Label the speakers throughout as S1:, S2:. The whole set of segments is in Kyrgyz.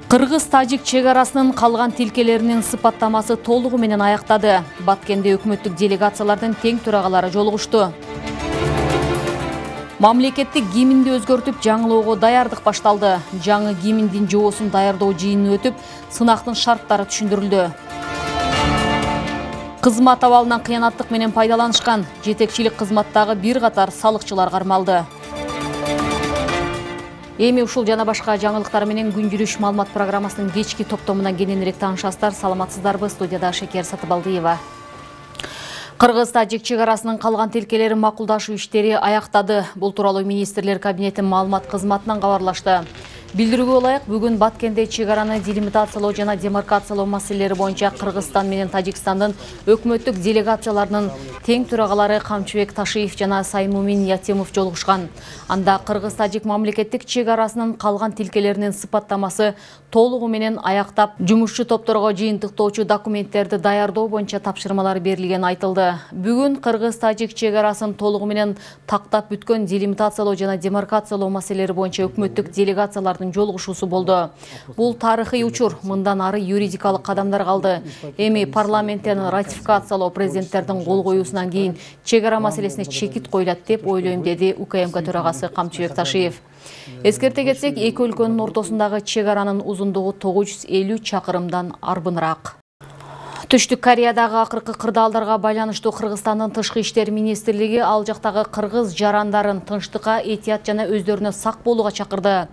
S1: Кыргыз-тажик чек арасынын калган тилкелеринин сыпаттамасы толугу менен аяктады. Баткенде өкмөттүк делегациялардын тең төрагалары жолугушту. Мамлекеттик гимнди өзгөртүп жаңылоого даярдык башталды. Жаңы гимндин жобосун даярдоо жыйыны өтүп, сынактын шарттары түшүндүрүлдү. Кызмат абалынан кыянаттык менен пайдаланышкан жетекчилик кызматтагы бир катар салыкчылар кармалды. Эми ушул жана башка жаңылыктар менен күн жүрүш маалымат программасынын кечки топтомуна кененирээк таанышасыздар. Саламатсыздарбы? Студияда Шекер Сатыбалдиева. Кыргыз-тажик чек арасынын калган тилкелерин макулдашуу иштери аяктады. Бул тууралуу министрлер кабинетинин маалымат кызматынан кабарлашты. Билдирүүгө ылайык, бүгүн Баткенде чек араны делимитациялоо жана демаркациялоо маселелери боюнча Кыргызстан менен Тажикстандын өкмөттүк делегацияларынын тең төрагалары Камчыбек Ташиев жана Саймумин Ятемов жолугушкан. Анда Кыргыз-тажик мамлекеттик чек арасынын калган тилкелеринин сыпаттамасы толугу менен аяктап, жумушчу топторго жыйынтыктоочу документтерди даярдоо боюнча тапшырмалар берилгени айтылды. Бүгүн Кыргыз-тажик чек арасын толугу менен тактап бүткөн делимитациялоо жана демаркациялоо маселелери боюнча өкмөттүк делегациялардын жолугушуусу болду. Бул тарыхый учур, мындан ары юридикалык кадамдар калды. Эми парламенттен ратификациялоо президенттердин кол коюусунан кийин чек ара маселесине чекит коюлат деп ойлойм, деди УКМК төрагасы Камчыбек Ташиев. Эскерте кетсек, эки өлкөнүн ортосундагы чек аранын узундугу 950 чакырымдан арбыныраак. Түштүк Кореядагы акыркы кырдаалдарга байланыштуу Кыргызстандын тышкы иштер министрлиги ал жактагы кыргыз жарандарын тынчтыкка, этият жана өздөрүнө сак болууга чакырды.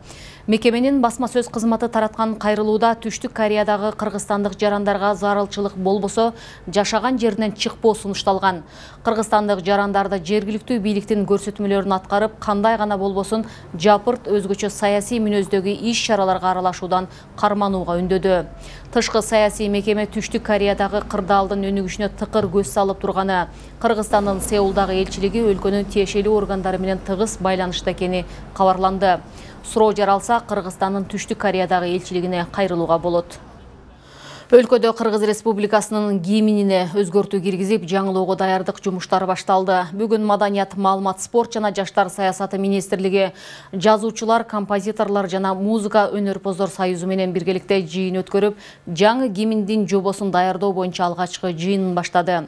S1: Мекеменин басма сөз кызматы тараткан кайрылууда Түштүк Кореядагы кыргызстандык жарандарга зарылчылык болбосо, жашаган жеринен чыкпоо сунушталган. Кыргызстандык жарандарды жергиликтүү бийликтин көрсөтмөлөрүн аткарып, кандай гана болбосун жапырт өзгөчө саясий мүнөздөгү иш-чараларга аралашуудан карманууга үндөдү. Тышкы саясий мекеме Түштүк Кореядагы кырдаалдын өнүгүшүнө тыкыр көз салып турганы, Кыргызстандын Сеулдагы элчилиги өлкөнүн тиешелүү органдары менен тыгыз байланышта экени кабарланды. Суроо жаралса, Кыргызстандын Түштүк Кореядагы элчилигине кайрылууга болот. Өлкөдө Кыргыз Республикасынын гимнине өзгөртүү киргизип, жаңылоого даярдык жумуштары башталды. Бүгүн Маданият, маалымат, спорт жана жаштар саясаты министрлиги жазуучулар, композиторлор жана музыка өнөрпоздор союзу менен биргеликте жыйын өткөрүп, жаңы гимндин жобосун даярдоо боюнча алгачкы жыйынын баштады.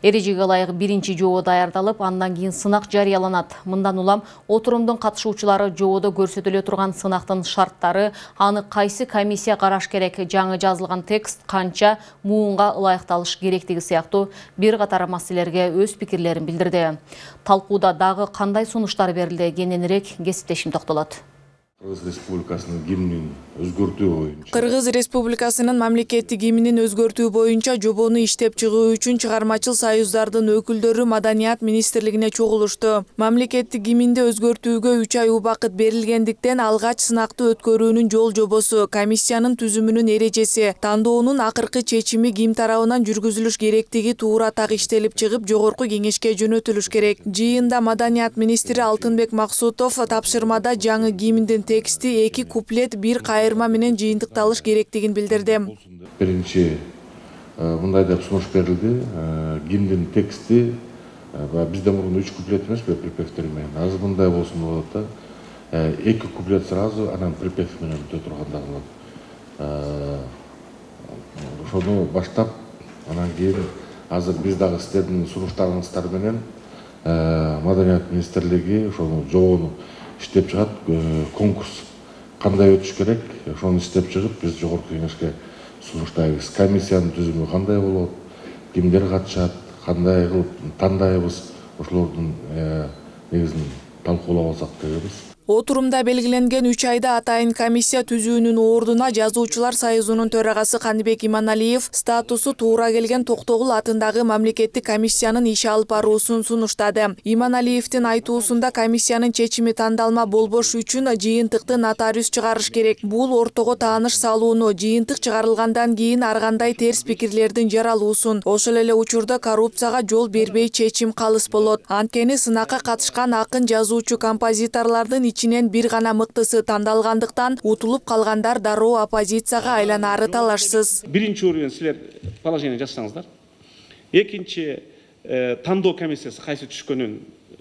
S1: Эрежеге ылайык биринчи жобо даярдалып, андан кийин сынак жарыяланат. Мындан улам отурумдун катышуучулары жободо көрсөтүлө турган сынактын шарттары, аны кайсы комиссия караш керек, жаңы жазылган текст канча муунга ылайыкталыш керектиги сыяктуу бир катар маселелерге өз пикирлерин билдирди. Талкууда дагы кандай сунуштар берилди, кененирээк кесиптешим токтолот.
S2: Кыргыз Республикасынын гимнин өзгөртүү боюнча.
S3: Кыргыз Республикасынын мамлекеттик гимнин өзгөртүү боюнча жобону иштеп чыгуу үчүн чыгармачыл союздардын өкүлдөрү Маданият министрлигине чогулушту. Мамлекеттик гимнди өзгөртүүгө 3 ай убакыт берилгендиктен алгач сынакты өткөрүүнүн жол жобосу, комиссиянын түзүмүнүн эрежеси, тандоонун акыркы чечими ким тарабынан жүргүзүлүш керектиги туура так иштелип чыгып, жогорку кеңешке жөнөтүлүш керек. Жыйында Маданият министри Алтынбек Максутов тапшырмада жаңы гимндин тексти 2 куплет 1 кайырма менен жыйынтыкталыш керектигин билдирди.
S2: Биринчи мындай деп сунуш берилди. Гимндин тексти бизде мурун 3 куплет эмес, припевтер менен. Азыр мындай болсун болот да. 2 куплет сразу, анан припев менен бүтө турганда болот. Ошону баштап, анан кийин азыр биз дагы сиздердин сунуштарыңыздар менен Маданият министрлиги ошону жобону иштеп чыгат, конкурс кандай өтүш керек, ошону иштеп чыгып, биз жогорку кеңешке сунуштайбыз. Комиссиянын түзүмү кандай болот, кимдер катышат, кандай кылып тандайбыз, ошолордун негизин талкуулап алсак дегенбиз.
S3: Отурумда белгиленген 3 айда атайын комиссия түзүүнүн ордуна жазуучулар союзунун төрагасы Каныбек Иманалиев статусу туура келген Токтогул атындагы мамлекеттик комиссиянын иш алып баруусун сунуштады. Иманалиевдин айтуусунда комиссиянын чечими тандалма болбош үчүн жыйынтыкты нотариус чыгарыш керек. Бул ортого тааныш салууну, жыйынтык чыгарылгандан кийин ар кандай терс пикирлердин жаралуусун, ошол эле учурда коррупцияга жол бербей чечим калыс болот. Анткени сынакка катышкан акын, жазуучу, композиторлордун ичинен бир гана мыктысы тандалгандыктан утулуп калгандар дароо оппозицияга айланары талашсыз.
S4: Биринчи уровень силер положение жасаңыздар. Экинчи тандоо комиссиясы кайсы түшкөнүн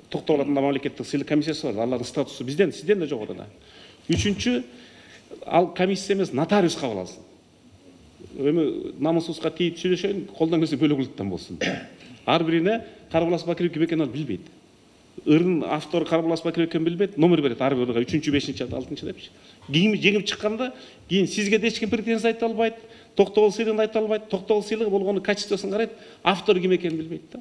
S4: токтолгон мамлекеттик сыйлык комиссиясы бар. Алардын статусу сизден да жок да. Үчүнчү ал комиссия эмес, нотариус кабыл алсын. Эми намусубузга тийип сүйлөшөйүн, колдон келсе бөлөгүлүктөн болсун. Ар бирине Карбулас Бакиев ким экенин билбейт. Ырдын автору Карбулас Бакиев экенин билбейт, номер берет ар бирге 3-чү, 5-чи, 6-чы депчи. Кийин жеңип чыкканда, кийин сизге да эч ким претензия айта албайт, токтогул сыйлыгын айта албайт, токтогул сыйлыгы болгону качествосын карайт, автор ким экенин билбейт да.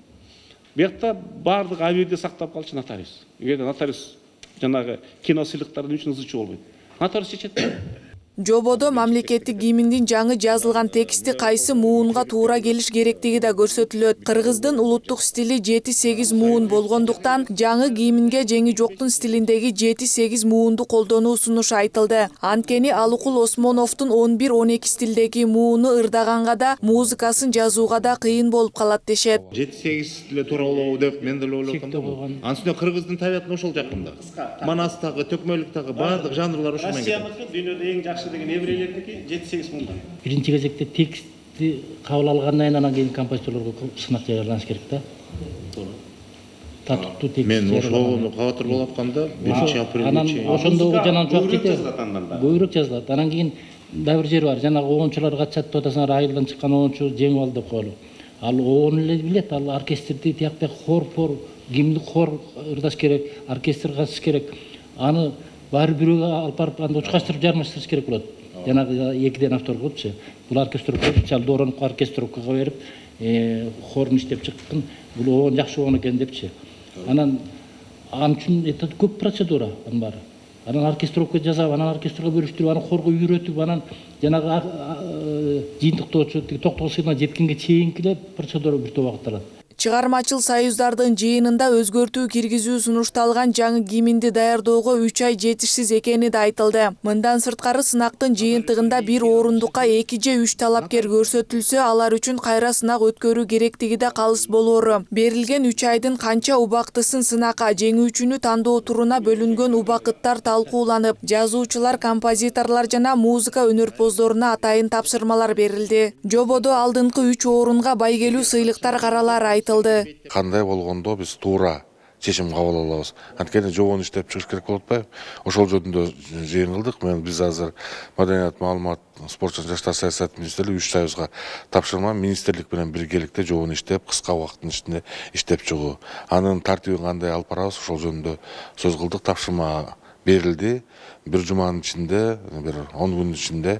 S4: Биякта баардык абийирде сактап калчу нотариус. Эгерде нотариус жанагы кино сыйлыктардын үчүн ызычуу болбойт. Нотариус чечет.
S3: Жободо мамлекеттик гимндин жаңы жазылган тексти кайсы муунга туура келиш керектиги да көрсөтүлөт. Кыргыздын улуттук стили 7-8 муун болгондуктан жаңы гимнге жеңи жоктун стилиндеги 7-8 муунду колдонуу сунушу айтылды. Анткени Алыкул Осмоновдун 11-12 стилдеги мууну ырдаганга да, музыкасын жазууга да кыйын болуп калат дешет.
S5: 7-8 эле туура болобу деп мен деле ойлоп атам. Анын кыргыздын табиятына ошол жакында. Манастагы, төкмөлүктагы баардык жанрлар ошол менен.
S4: Россияныкы дүйнөдө эң жакшы деген еврейлердики 7-8 мыңдан.
S6: Биринчи кезекте текстти кабыл алгандан кийин анан кийин композиторлорго сынак жарыяланыш керек да. Татыктуу текст.
S5: Мен ошого кабатыр болуп атканда 1-апрелде
S6: анан ошондо жанагы чоң кетет. Көбүрөөк жазылат. Анан кийин дагы бир жери бар. Жанагы оончулар катышат деп атасыңар, айылдан чыккан оончу жеңип алды деп коелу. Ал оон эле билет, ал оркестрди тиякта хор, гимни хор ырдаш керек, оркестр катыш керек. Аны баары бирөөгө алып барып анда учкаштырып жармаштырыш керек болот. Жанагы экиден автор болупчу. Бул оркестр чал Доронук оркестровкага берип, хорун иштеп чыккан. Бул оон жакшы оон экен депчи. Анан үчүн көп процедура анын баары. Анан оркестровка жасап, анан оркестрга бөлүштүрүп, анан хорго үйрөтүп, анан жанагы жыйынтыктоочу токтогул сыйына жеткенге чейинки эле процедура бир топ убакыт алат.
S3: Чыгармачыл союздардын жыйынында өзгөртүү киргизүү сунушталган жаңы гимнди даярдоого 3 ай жетишсиз экени да айтылды. Мындан сырткары сынактын жыйынтыгында бир орундукка 2 же 3 талапкер көрсөтүлсө, алар үчүн кайра сынак өткөрүү керектиги да калыс болору. Берилген 3 айдын канча убактысын сынакка, жеңүүчүнү тандоо туруна бөлүнгөн убакыттар талкууланып, жазуучулар, композиторлор жана музыка өнөрпоздоруна атайын тапшырмалар берилди. Жободо алдыңкы 3 орунга байгелүү сыйлыктар каралары
S2: Кандай болгондо биз туура чечим кабыл алабыз. Анткени жобону иштеп чыгыш керек болуп атпайбы? Ошол жөнүндө жыйын кылдык. Биз азыр Маданият, маалымат, спорт жана жаштар саясаты министрлиги 3 союзга тапшырма министрлик менен биргеликте жобону иштеп, кыска убакыттын ичинде иштеп чыгуу. Анын тартибин кандай алып барабыз, ошол жөнүндө сөз кылдык. Тапшырма берилди. Bir жуманын ичинде, bir 10 күнүн ичинде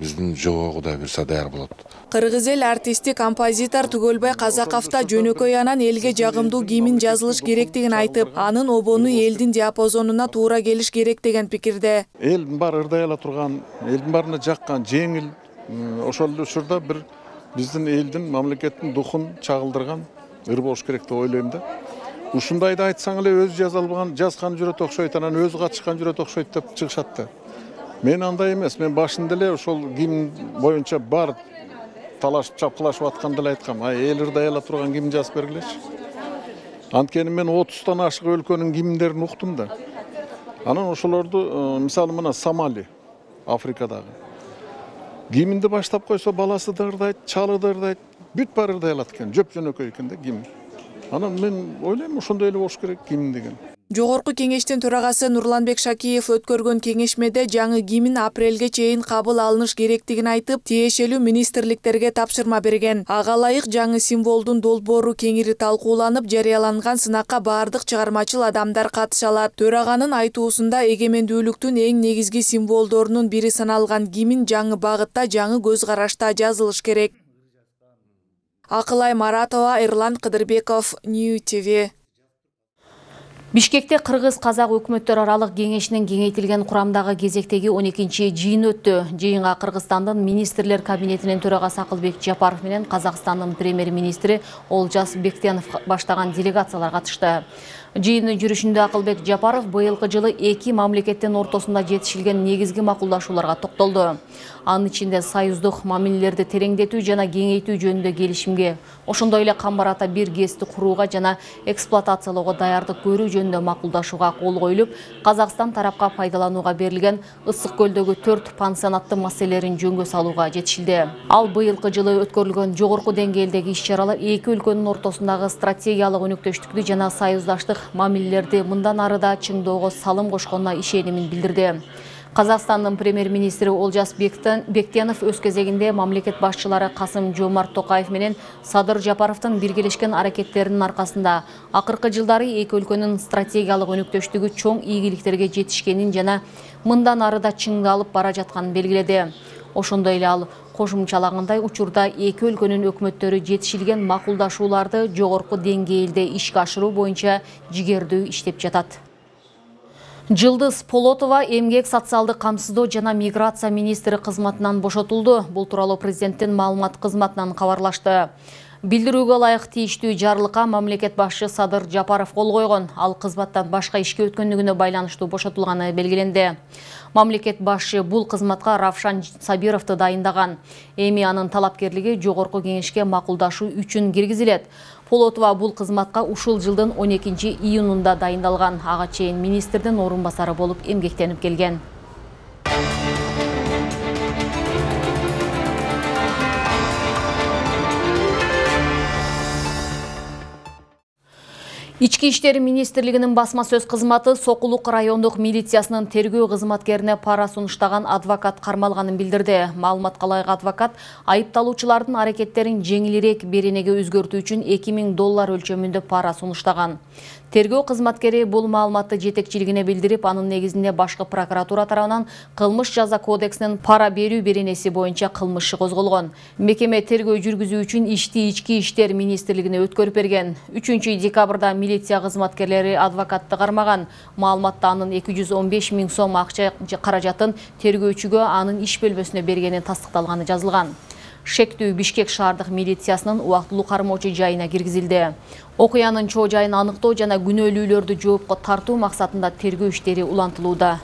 S2: биздин жобо Кудай буйрса даяр болот.
S3: Кыргыз эл артисти, композитор Түгөлбай Казаков да жөнөкөй анан элге жагымдуу гимн жазылыш керектигин айтып, анын обону элдин диапазонуна туура келиш керек деген пикирде.
S7: Элдин баары ырдай ала турган, элдин баарына жаккан, жеңил, ошол учурда бир биздин элдин, мамлекеттин духун чагылдырган ыр болуш керек деп ойлойм да. Ушундайды айтсаң эле өзү жаза албаган, жазган жүрөт окшойт, анан өзү катышкан жүрөт окшойт деп чыгышат да. Мен андай эмес, мен башында эле ошол гимн боюнча бар талашып, чапкылашып атканда эле айткам, эл ырдай ала турган гимн жазып бергилечи. Анткени мен 30тан ашык өлкөнүн гимндерин уктум да. Анан ошолорду, мисалы мына Сомали, Африкадагы. Гимнди баштап койсо баласы да ырдайт, чалы да ырдайт, бүт баары ырдай алат экен, жөп-жөнөкөй экен да гимн. Анан мен ойлойм ошондой эле болуш керек гимн деген.
S3: Жогорку кеңештин төрагасы Нурланбек Шакиев өткөргөн кеңешмеде жаңы гимн апрелге чейин кабыл алыныш керектигин айтып, тиешелүү министрликтерге тапшырма берген. Ага ылайык жаңы символдун долбоору кеңири талкууланып, жарыяланган сынакка баардык чыгармачыл адамдар катыша алат. Төраганын айтуусунда эгемендүүлүктүн эң негизги символдорунун бири саналган гимн жаңы багытта, жаңы көз карашта жазылыш керек. Акылай Маратова, Эрлан Кыдырбеков, New TV.
S1: Бишкекте Кыргыз-Казак өкмөттөр аралык кеңешинин кеңейтилген курамдагы кезектеги 12-чи жыйын өттү. Жыйынга Кыргызстандын министрлер кабинетинин төрагасы Акылбек Жапаров менен Казакстандын премьер-министри Олжас Бектенов баштаган делегациялар катышты. Жыйындын жүрүшүндө Акылбек Жапаров быйылкы жылы эки мамлекеттин ортосунда жетишилген негизги макулдашууларга токтолду. Анын ичинде союздук мамилелерди тереңдетүү жана кеңейтүү жөнүндө келишимге, ошондой эле Камбар ата 1 ГЭСти курууга жана эксплуатациялоого даярдык көрүү жөнүндө макулдашууга кол коюлуп, Казакстан тарапка пайдаланууга берилген Ысык көлдөгү 4 пансионаттын маселелерин жөнгө салууга жетишилди. Ал быйылкы жылы өткөрүлгөн жогорку деңгээлдеги иш-чаралар эки өлкөнүн ортосундагы стратегиялык өнөктөштүктү жана союздаштык мамилелерди мындан ары да чыңдоого салым кошконуна ишенимин билдирди. Казакстандын премьер-министри Олжас Бектенов өз кезегинде мамлекет башчылары Касым-Жомарт Токаев менен Садыр Жапаровдун биргелешкен аракеттеринин аркасында акыркы жылдары эки өлкөнүн стратегиялык өнөктөштүгү чоң ийгиликтерге жетишкенин жана мындан ары да чыңдалып бара жатканын белгиледи. Ошондой эле ал кошумчалагандай учурда эки өлкөнүн өкмөттөрү жетишилген макулдашууларды жогорку деңгээлде ишке ашыруу боюнча жигердүү иштеп жатат. Жылдыз Полотова эмгек социалдык камсыздоо жана миграция министри кызматынан бошотулду. Бул тууралуу президенттин маалымат кызматынан кабарлашты. Билдирүүгө ылайык тийиштүү жарлыкка мамлекет башчы Садыр Жапаров кол койгон. Ал кызматтан башка ишке өткөндүгүнө байланыштуу бошотулганы белгиленди. Мамлекет башчы бул кызматка Равшан Сабировду дайындаган. Эми анын талапкерлиги жогорку кеңешке макулдашуу үчүн киргизилет. Полотова бул кызматка ушул жылдын 12-июнунда дайындалган. Ага чейин министрдин орун басары болуп эмгектенип келген. Ички иштер министрлигинин басма сөз кызматы Сокулук райондук милициясынын тергөө кызматкерине пара сунуштаган адвокат кармалганын билдирди. Маалыматка ылайык адвокат айыпталуучулардын аракеттерин жеңилирээк беренеге өзгөртүү үчүн $2000 өлчөмүндө пара сунуштаган. Тергөө кызматкери бул маалыматты жетекчилигине билдирип, анын негизинде башкы прокуратура тарабынан кылмыш жаза кодексинин пара берүү беренеси боюнча кылмыш иши козголгон. Мекеме тергөө жүргүзүү үчүн ишти Ички иштер министрлигине өткөрүп берген. 3-декабрда милиция кызматкерлери адвокатты кармаган. Маалыматта анын 215 000 сом акча каражатын тергөөчүгө анын иш бөлмөсүнө бергени тастыкталганы жазылган. Шектүү Бишкек шаардык милициясынын убактылуу кармоочу жайына киргизилди. Окуянын чоо жайын аныктоо жана күнөөлүүлөрдү жоопко тартуу максатында тергөө иштери улантылууда.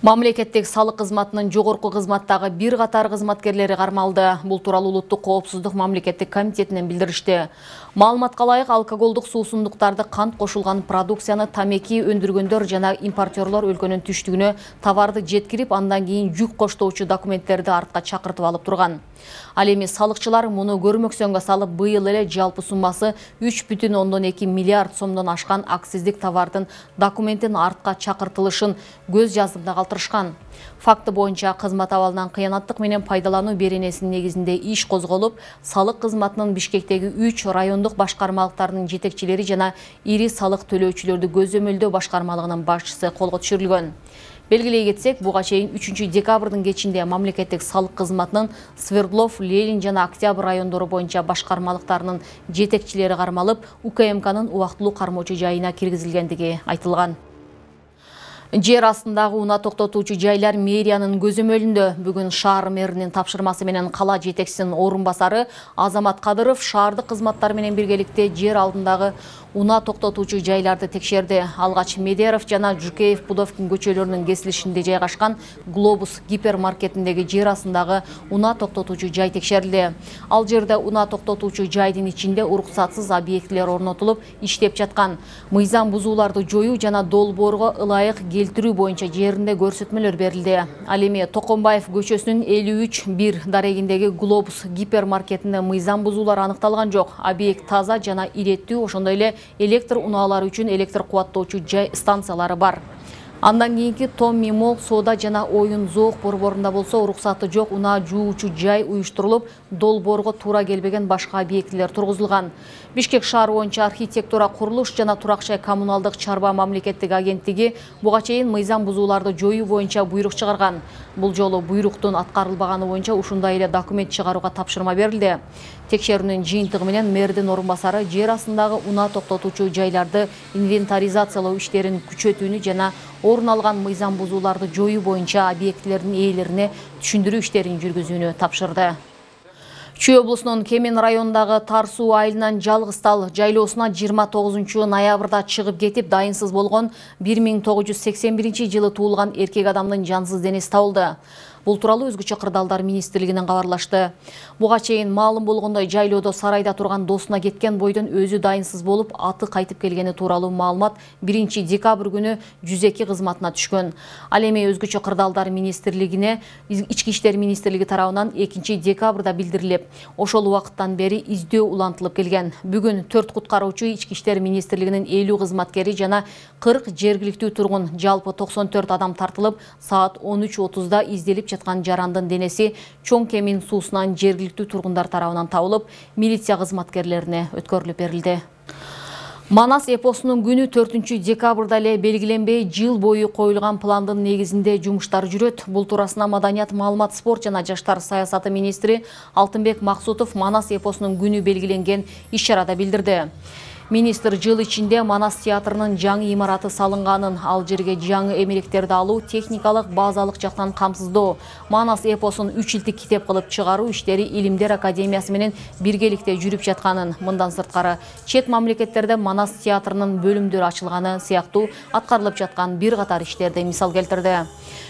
S1: Мамлекеттик салык кызматынын жогорку кызматтагы бир катар кызматкерлери кармалды. Бул тууралуу Улуттук коопсуздук мамлекеттик комитетинен билдиришти. Маалыматка ылайык алкоголдук суусундуктарды кант кошулган продукцияны тамеки өндүргөндөр жана импортерлор өлкөнүн түштүгүнө товарды жеткирип, андан кийин жүк коштоочу документтерди артка чакыртып алып турган. Ал эми салыкчылар муну көрмөксөнгө салып, быйыл эле жалпы суммасы 3,2 миллиард сомдон ашкан акциздик товардын документин артка чакыртылышын көз жазымда калтырышкан. Факты боюнча кызмат абалынан кыянаттык менен пайдалануу беренесинин негизинде иш козголуп, салык кызматынын Бишкектеги 3 райондук башкармалыктарынын жетекчилери жана ири салык төлөөчүлөрдү көзөмөлдөө башкармалыгынын башчысы колго түшүрүлгөн. Белгилей кетсек, буга чейин 3-декабрдын кечинде мамлекеттик салык кызматынын Свердлов, Ленин жана Октябрь райондору боюнча башкармалыктарынын жетекчилери кармалып, УКМКнын убактылуу кармоочу жайына киргизилгендиги айтылган. Жер астындагы унаа токтотуучу жайлар мэриянын көзөмөлүндө. Бүгүн шаар мэринин тапшырмасы менен кала жетекчисинин орун басары Азамат Кадыров шаардык кызматтар менен биргеликте жер алдындагы унаа токтотуучу жайларды текшерди. Алгач Медеров жана Жукеев Пудовкин көчөлөрүнүн кесилишинде жайгашкан Глобус гипермаркетиндеги жер астындагы унаа токтотуучу жай текшерилди. Ал жерде унаа токтотуучу жайдын ичинде уруксатсыз объектилер орнотулуп иштеп жаткан. Мыйзам бузууларды жоюу жана долбоорго ылайык келтирүү боюнча жеринде көрсөтмөлөр берилди. Ал эми Токомбаев көчөсүнүн 53-1 дарегиндеги Глобус гипермаркетинде мыйзам бузуулар аныкталган жок. Объект таза жана иреттүү, ошондой эле электр унаалары үчүн электр кубаттоочу жай станциялары бар. Андан кийинки Томми Мол соода жана оюн зоок борборунда болсо уруксаты жок унаа жуучу жай уюштурулуп, долбоорго туура келбеген башка объектилер тургузулган. Бишкек шаары боюнча архитектура, курулуш жана турак жай коммуналдык чарба мамлекеттик агенттиги буга чейин мыйзам бузууларды жоюу боюнча буйрук чыгарган. Бул жолу буйруктун аткарылбаганы боюнча ушундай эле документ чыгарууга тапшырма берилди. Текшерүүнүн жыйынтыгы менен мэрдин орун басары жер астындагы унаа токтотуучу жайларды инвентаризациялоо иштерин күчөтүүнү жана орун алган мыйзам бузууларды жоюу боюнча объектилердин ээлерине түшүндүрүү иштерин жүргүзүүнү тапшырды. Чүй облусунун Кемен районундагы Тар суу айылынан жалгыз тал жайлоосуна 29 ноябрда чыгып кетип дайынсыз болгон 1981 жылы туулган эркек адамдын жансыз денеси табылды. Бул тууралуу Өзгөчө кырдаалдар министрлигинен кабарлашты. Буга чейин маалым болгондой жайлоодо сарайда турган досуна кеткен бойдон өзү дайынсыз болуп, аты кайтып келгени тууралуу маалымат 1 декабрь күнү 102 кызматына түшкөн. Ал эми Өзгөчө кырдаалдар министрлигине Ички иштер министрлиги тарабынан 2 декабрда билдирилип, ошол убакыттан бери издөө улантылып келген. Бүгүн 4 куткаруучу, Ички иштер министрлигинин 50 кызматкери жана 40 жергиликтүү тургун, жалпы 94 адам тартылып, саат 13:30да изделип жаткан жарандын денеси Чоң Кемин суусунан жергиликтүү тургундар тарабынан табылып, милиция кызматкерлерине өткөрүлүп берилди. Манас эпосунун күнү 4 декабрда эле белгиленбей, жыл бою коюлган пландын негизинде жумуштар жүрөт. Бул туурасында Маданият, маалымат, спорт жана жаштар саясаты министри Алтынбек Максутов Манас эпосунун күнү белгиленген иш-чарада билдирди. Министр жыл ичинде Манас театрынын жаңы имараты салынганын, ал жерге жаңы эмеректерди алуу, техникалык, базалык жактан камсыздоо, Манас эпосун 3 жылдык китеп кылып чыгаруу иштери Илимдер академиясы менен биргеликте жүрүп жатканын, мындан сырткары чет мамлекеттерде Манас театрынын бөлүмдөрү ачылганы сыяктуу аткарылып жаткан бир катар иштерди мисал келтирди.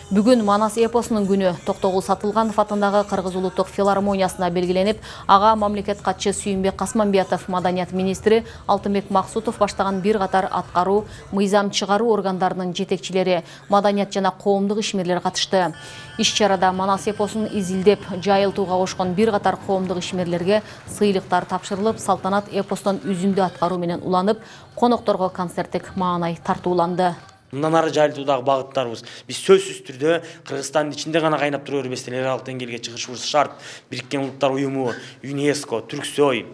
S1: Бүгүн Манас эпосунун күнү Токтогул Сатылганов атындагы Кыргыз улуттук филармониясында белгиленип, ага мамлекет катчы Сүйүнбек Касманбиятов, Маданият министри Алтынбек Максутов баштаган бир катар аткаруу, мыйзам чыгаруу органдарынын жетекчилери, маданият жана коомдук ишмерлер катышты. Иш-чарада Манас эпосун изилдеп, жайылтууга кошкон бир катар коомдук ишмерлерге сыйлыктар тапшырылып, салтанат эпостон үзүндү аткаруу менен уланып, конокторго концерттик маанай тартууланды.
S8: Мындан ары жайылтуудагы багыттарыбыз биз сөзсүз түрдө Кыргызстандын ичинде гана кайнап тура бербестен эл аралык деңгээлге чыгышыбыз шарт. Бириккен Улуттар уюму, ЮНЕСКО, Түрксой,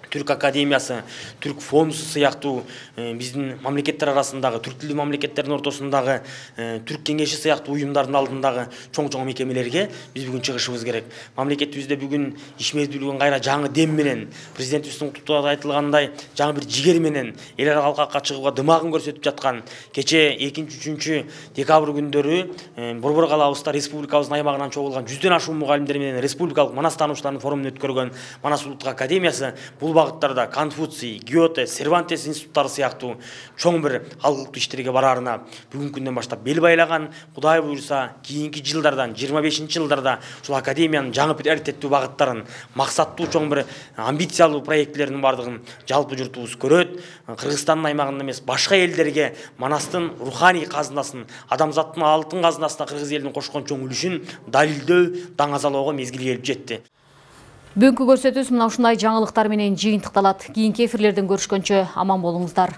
S8: Түрк академиясы, Түрк фондусу сыяктуу биздин мамлекеттер арасындагы, түрк тилдүү мамлекеттердин ортосундагы Түрк кеңеши сыяктуу уюмдардын алдындагы чоң мекемелерге биз бүгүн чыгышыбыз керек. Мамлекетибизде бүгүн ишмердүүлүгүн кайра жаңы дем менен, президентибиздин куттуктоодо айтылгандай, жаңы бир жигер менен эл аралыкка чыгууга дымагын көрсөтүп жаткан кече 2-3 декабрь күндөрү Борбор калабызда республикабыздын аймагынан чогулган 100дөн ашуун мугалимдер менен республикалык Манас таануучулардын форумун өткөргөн Манас улуттук академиясы бул багыттарда Конфуций, Гёте, Сервантес институттары сыяктуу чоң бир алгылыктуу иштерге барарына бүгүнкү күндөн баштап бел байлаган. Кудай буйрса, кийинки жылдардан 25-жылдарда ушул академиянын жаңы приоритеттүү багыттарын, максаттуу чоң бир амбициялуу проекттеринин бардыгын жалпы журтубуз көрөт. Кыргызстандын аймагында эмес, башка элдерге Манастын руханий казынасын, адамзаттын алтын казынасына кыргыз элинин кошкон чоң үлүшүн далилдөө, даңазалоого мезгил келип жетти.
S1: Бүгүнкү көрсөтүүбүз мына ушундай жаңылыктар менен жыйынтыкталат. Кийинки эфирлерден көрүшкөнчө аман болуңуздар.